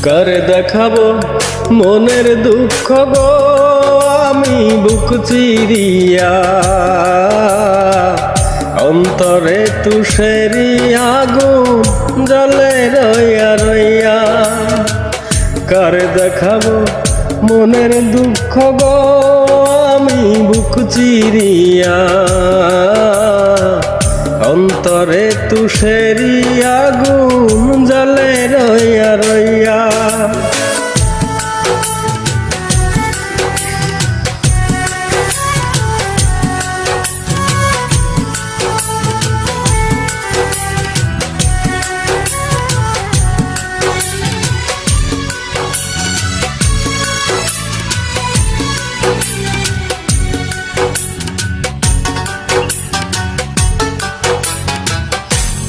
করে দেখাবো মনের দুঃখ গো আমি বুক চিরিয়া, অন্তরে তুষেরি আগুন জ্বলে রইয়া রইয়া। করে দেখাবো মনের দুঃখ গো আমি বুক চিরিয়া, অন্তরে তুষেরি আগুন জ্বলে রইয়া রইয়া।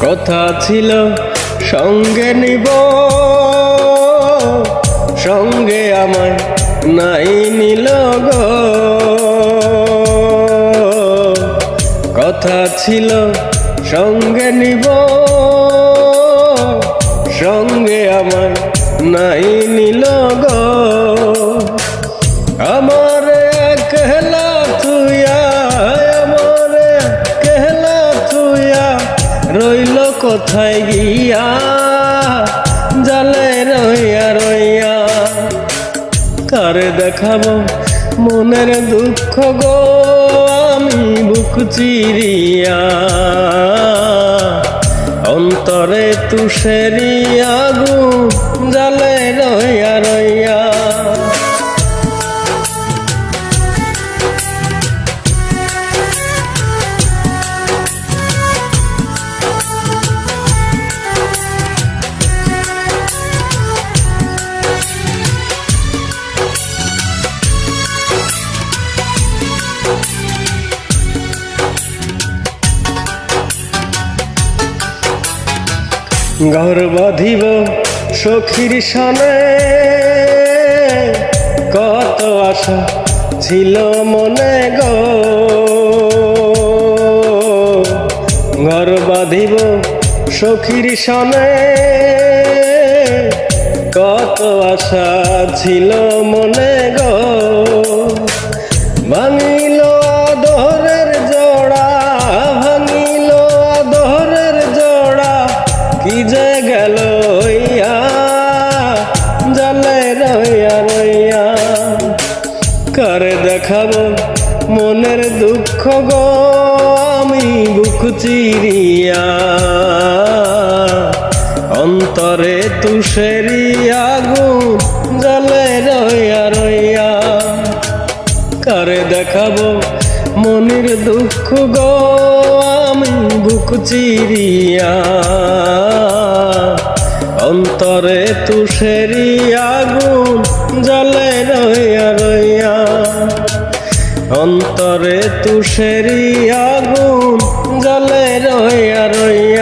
কথা ছিল সঙ্গে নিব, সঙ্গে আমায় নাই নিল গো। কথা ছিল সঙ্গে নিব, সঙ্গে আমায় নাই নিল গো। আমার একলা তুইয়া, আমার একলা তুইয়া রইল কোথায় গিয়া, জালে রইয়া রইয়া। কারে দেখাবো মনের দুঃখ গো আমি বুক চিরিয়া, অন্তরে তুষেরি আগুন জালে রইয়া রইয়া। ঘর বাঁধিব সখীর সনে, কত আশা ছিল মনে গো। ঘর বাঁধিব সখীর সনে, কত আশা ছিল মনে গো। ভাঙিল আদরের জোড়া, ভাঙিল আদরের জোড়া, কি যে গেল ইয়া, জালে রইয়া রইয়া। করে দেখাবো মনের দুঃখ গো আমি বুক চিরিয়া, অন্তরে তুষেরি আগুন জালে রইয়া রইয়া। করে দেখাবো মনের দুঃখ গো আমি বুক চিরিয়া, অন্তরে তুষেরি আগুন জ্বলে রইয়া রইয়া। অন্তরে তুষেরি আগুন জ্বলে রইয়া রইয়া।